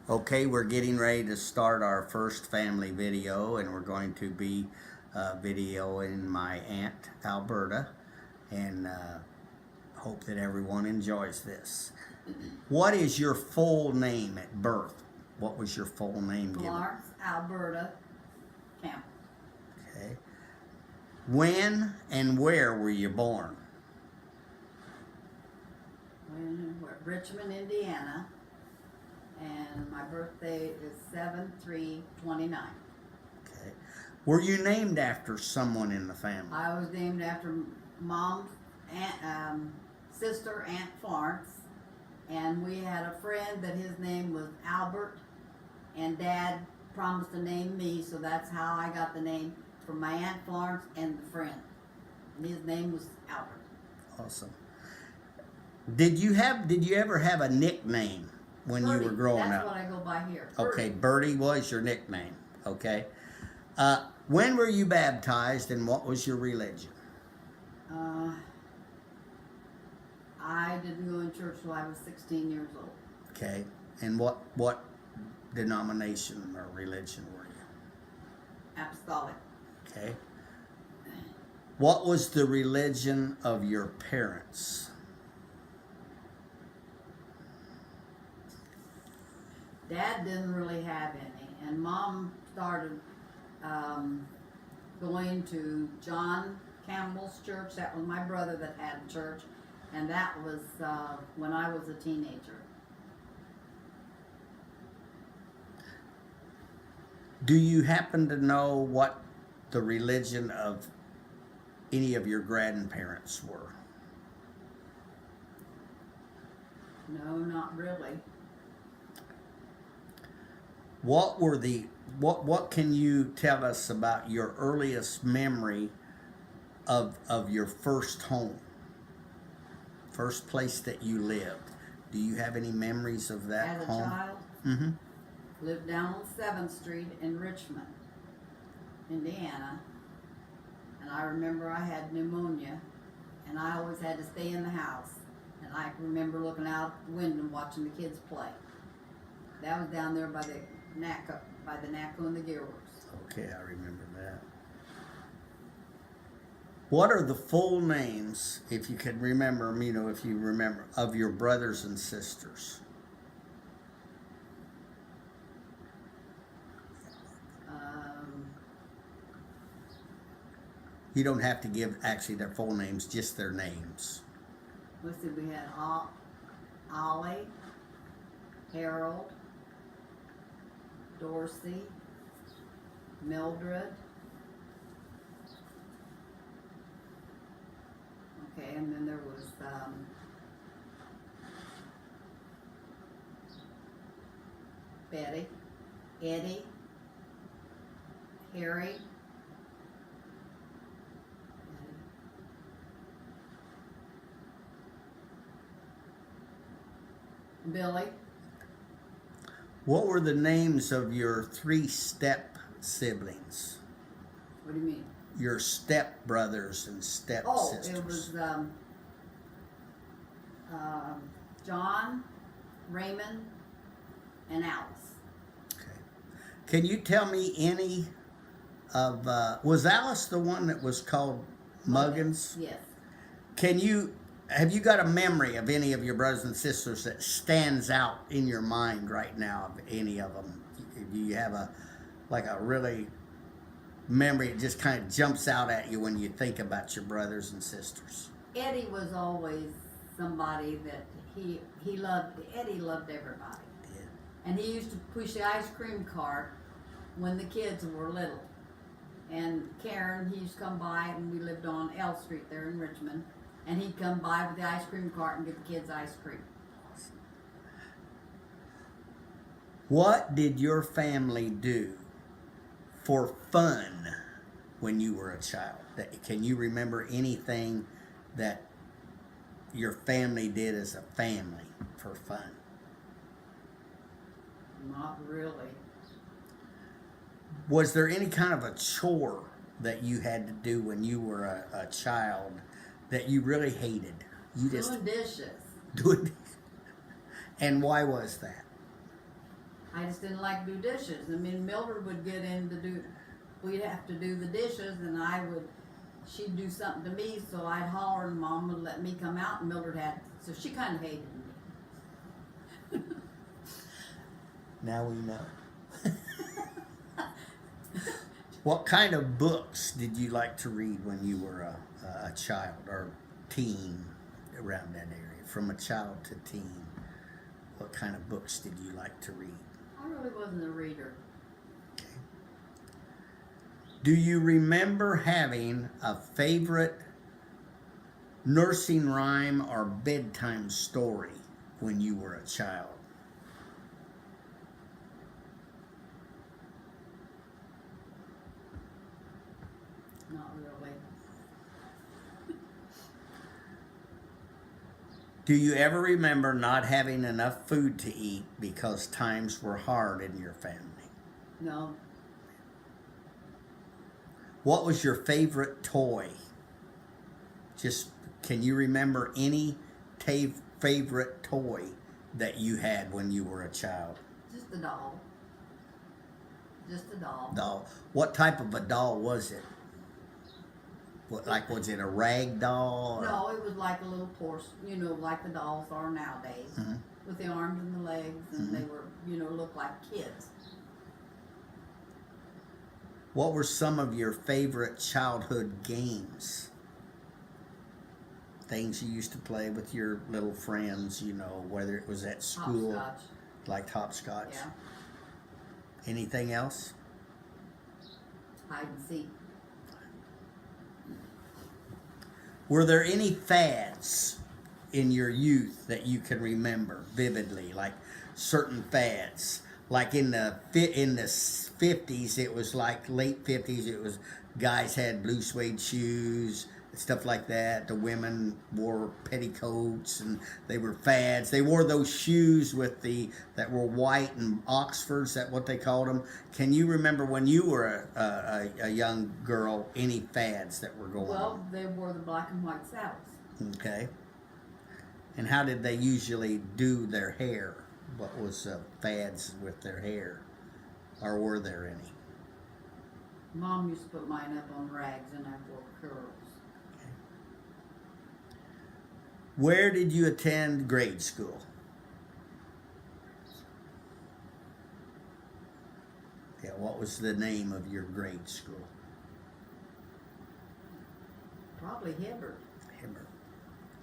Okay, we're getting ready to start our first family video, and we're going to be videoing my aunt Alberta, and hope that everyone enjoys this. What is your full name at birth? What was your full name given? Florence, Alberta, Campbell. Okay. When and where were you born? Richmond, Indiana, and my birthday is 7/3/29. Okay. Were you named after someone in the family? I was named after Mom's sister, Aunt Florence, and we had a friend that his name was Albert, and Dad promised to name me, so that's how I got the name from my Aunt Florence and the friend. And his name was Albert. Awesome. Did you ever have a nickname when Birdie, you were growing that's up? what I go by here. Okay, Birdie. Birdie was your nickname. Okay. When were you baptized, and what was your religion? I didn't go in church till I was 16 years old. Okay. And what denomination or religion were you? Apostolic. Okay. What was the religion of your parents? Dad didn't really have any, and Mom started going to John Campbell's church. That was my brother that had a church, and that was when I was a teenager. Do you happen to know what the religion of any of your grandparents were? No, not really. What can you tell us about your earliest memory of your first home? First place that you lived. Do you have any memories of that As a home? child, Mm-hmm. lived down on 7th Street in Richmond, Indiana, and I remember I had pneumonia, and I always had to stay in the house, and I remember looking out the window and watching the kids play. That was down there by the NACO and the Gearworks. Okay, I remember that. What are the full names, if you can remember them, if you remember, of your brothers and sisters? You don't have to give actually their full names, just their names. Let's see, we had Ollie, Harold, Dorsey, Mildred. Okay, and then there was Betty, Eddie, Harry, Billy. What were the names of your 3 step siblings? What do you mean? Your step brothers and step sisters. It was John, Raymond, and Alice. Okay. Can you tell me any of, was Alice the one that was called Muggins? Yes. Have you got a memory of any of your brothers and sisters that stands out in your mind right now, of any of them? Do you have a really memory that just kind of jumps out at you when you think about your brothers and sisters? Eddie was always somebody that he loved. Eddie loved everybody. Yeah. And he used to push the ice cream cart when the kids were little. And Karen, he used to come by, and we lived on L Street there in Richmond. And he'd come by with the ice cream cart and get the kids ice cream. What did your family do for fun when you were a child? Can you remember anything that your family did as a family for fun? Not really. Was there any kind of a chore that you had to do when you were a child that you really hated? You just doing dishes. doing. And why was that? I just didn't like to do dishes. I mean, Mildred would get in to do, we'd have to do the dishes, and she'd do something to me, so I'd holler, and Mom would let me come out, and Mildred so she kind of hated me. Now we know. What kind of books did you like to read when you were a child or teen around that area? From a child to teen, what kind of books did you like to read? I really wasn't a reader. Okay. Do you remember having a favorite nursing rhyme or bedtime story when you were a child? Not really. Do you ever remember not having enough food to eat because times were hard in your family? No. What was your favorite toy? Just, can you remember any favorite toy that you had when you were a child? Just a doll. Just a doll. Doll. What type of a doll was it? What, like, was it a rag doll? No, it was like a little porcelain, like the dolls are nowadays, with the arms and the legs, and they were, looked like kids. What were some of your favorite childhood games? Things you used to play with your little friends, whether it was at school. Hopscotch. Like hopscotch. Yeah. Anything else? Hide and seek. Were there any fads in your youth that you can remember vividly, like certain fads? Like in the 50s, it was like late 50s, it was guys had blue suede shoes, stuff like that. The women wore petticoats, and they were fads. They wore those shoes that were white and Oxfords, that what they called them. Can you remember when you were a young girl any fads that were going on? Well, they wore the black and white saddles. Okay. And how did they usually do their hair? What was fads with their hair? Or were there any? Mom used to put mine up on rags, and I wore curls. Okay. Where did you attend grade school? Yeah, what was the name of your grade school? Probably Hibbert. Hibbert.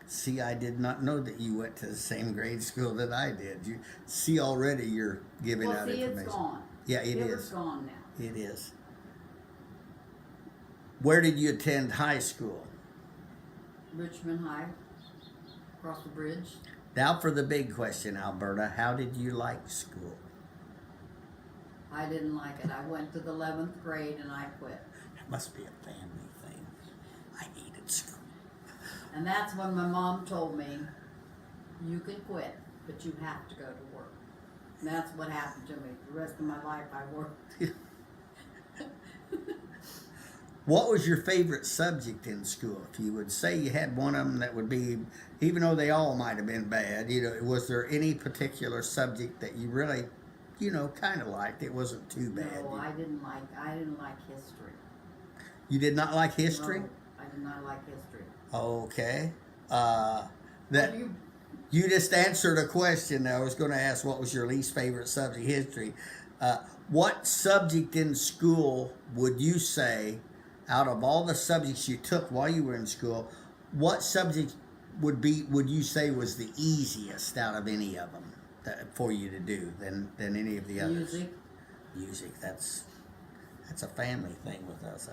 See, I did not know that you went to the same grade school that I did. You see, already you're giving out information. It's gone. Yeah, it Hibbert's is. Gone now. It is. Where did you attend high school? Richmond High, across the bridge. Now for the big question, Alberta. How did you like school? I didn't like it. I went to the 11th grade and I quit. It must be a family thing. I hated school. And that's when my mom told me, you can quit, but you have to go to work. And that's what happened to me. The rest of my life I worked. What was your favorite subject in school? If you would say you had one of them that would be, even though they all might have been bad, was there any particular subject that you really, kind of liked? It wasn't too bad. No, I didn't like history. You did not like history? No, I did not like history. Okay. You You just answered a question that I was going to ask. What was your least favorite subject? History. What subject in school would you say, out of all the subjects you took while you were in school, what subject would you say was the easiest out of any of them for you to do than any of the others? Music. That's a family thing with us.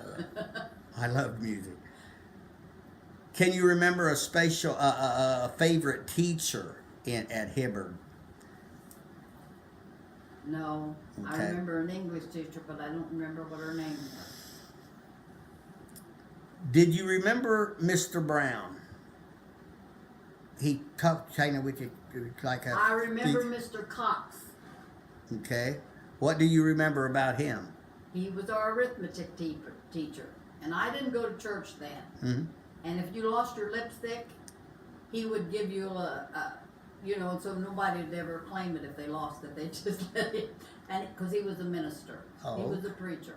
I love music. Can you remember a favorite teacher at Hibbert? No. Okay. I remember an English teacher, but I don't remember what her name was. Did you remember Mr. Brown? He talked kind of with you like a... I remember Mr. Cox. Okay. What do you remember about him? He was our arithmetic teacher. And I didn't go to church then. Mm-hmm. And if you lost your lipstick, he would give you you know, so nobody would ever claim it if they lost it. They just let it, and because he was a minister, he was a preacher.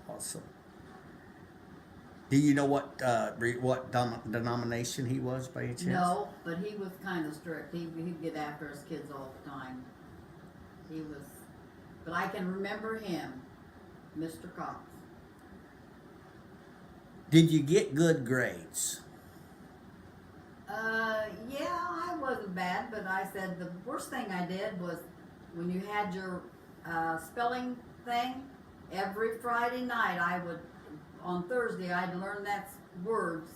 Awesome. Do you know what denomination he was by any chance? No, but he was kind of strict. He'd get after his kids all the time. He was, but I can remember him, Mr. Cox. Did you get good grades? Yeah, I wasn't bad, but I said the worst thing I did was when you had your spelling thing, every Friday night on Thursday I'd learn that words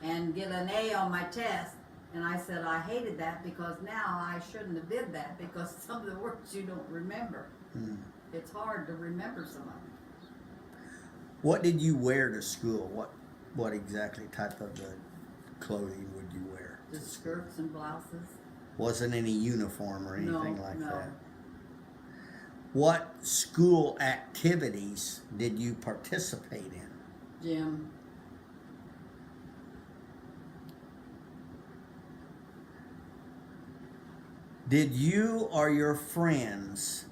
and get an A on my test, and I said I hated that because now I shouldn't have did that because some of the words you don't remember. It's hard to remember some of them. What did you wear to school? What exactly type of clothing would you wear? Just skirts and blouses. Wasn't any uniform or anything like no. that? What school activities did you participate in? Gym. Did you or your friends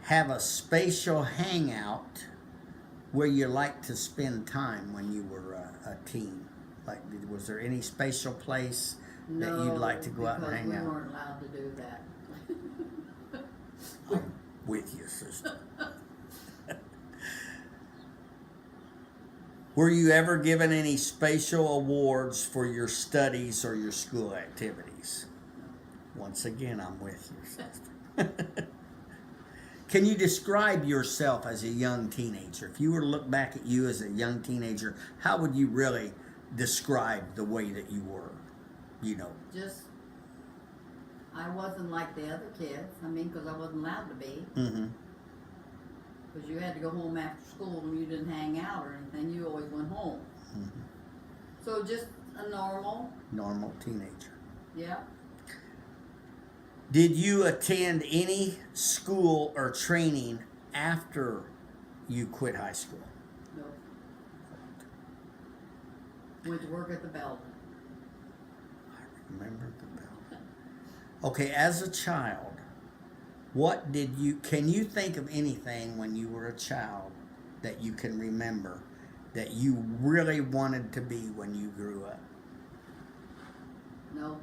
have a spatial hangout where you liked to spend time when you were a teen? Like, was there any spatial place that you'd like to go out and hang out? No, because we weren't allowed to do that. I'm with you, sister. Were you ever given any spatial awards for your studies or your school activities? Once again, I'm with you, sister. Can you describe yourself as a young teenager? If you were to look back at you as a young teenager, how would you really describe the way that you were? You know. Just, I wasn't like the other kids. I mean, because I wasn't allowed to be. Because you had to go home after school and you didn't hang out or anything. You always went home. So just a normal teenager. Yeah. Did you attend any school or training after you quit high school? No. Went to work at the Baldwin. I remember the Baldwin. Okay, as a child, can you think of anything when you were a child that you can remember that you really wanted to be when you grew up? No.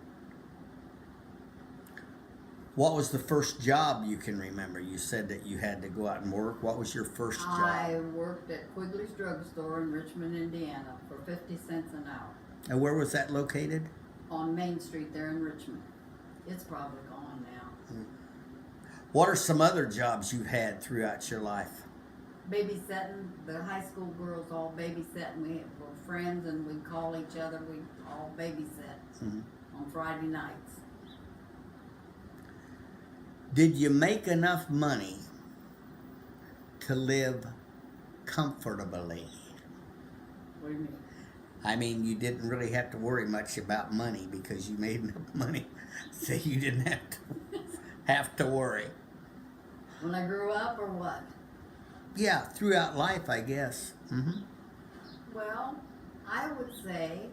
What was the first job you can remember? You said that you had to go out and work. What was your first job? I worked at Quigley's Drugstore in Richmond, Indiana for 50 cents an hour. And where was that located? On Main Street there in Richmond. It's probably gone now. What are some other jobs you've had throughout your life? Babysitting. The high school girls all babysitting. We were friends and we'd call each other. We'd all babysit on Friday nights. Did you make enough money to live comfortably? What do you mean? I mean, you didn't really have to worry much about money because you made enough money so you didn't have to worry. When I grew up or what? Yeah, throughout life, I guess. Well, I would say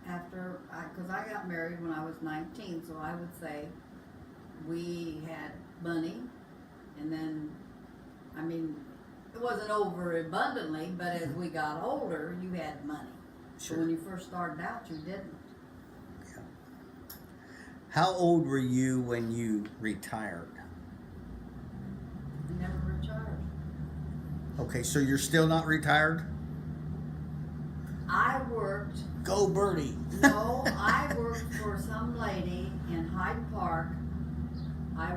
because I got married when I was 19, so I would say we had money, and then, I mean, it wasn't overabundantly, but as we got older, you had money. Sure. So when you first started out, you didn't. Yeah. How old were you when you retired? I never retired. Okay, so you're still not retired? I worked. Go Birdie. No, I worked for some lady in Hyde Park. I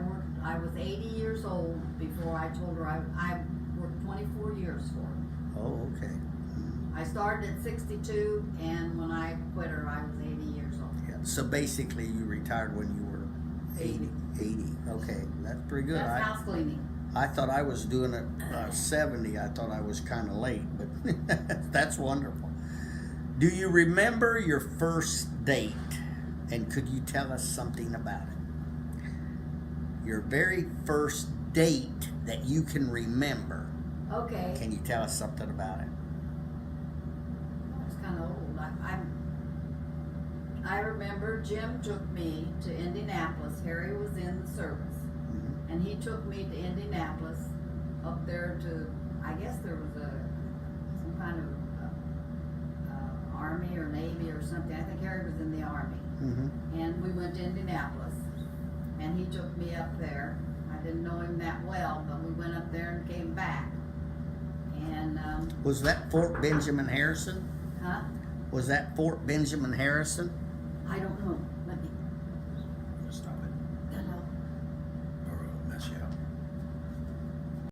was 80 years old before I told her I worked 24 years for her. Oh, okay. I started at 62, and when I quit her, I was 80 years old. Yeah. So basically, you retired when you were 80. 80. Okay, that's pretty good. That's house cleaning. I thought I was doing it 70. I thought I was kind of late, but that's wonderful. Do you remember your first date? And could you tell us something about it? Your very first date that you can remember. Okay. Can you tell us something about it? It's kind of old. I remember Jim took me to Indianapolis. Harry was in the service. Mhm. And he took me to Indianapolis, up there to, I guess there was some kind of Army or Navy or something. I think Harry was in the Army. Mhm. And we went to Indianapolis, and he took me up there. I didn't know him that well, but we went up there and came back. And, Was that Fort Benjamin Harrison? huh? Was that Fort Benjamin Harrison?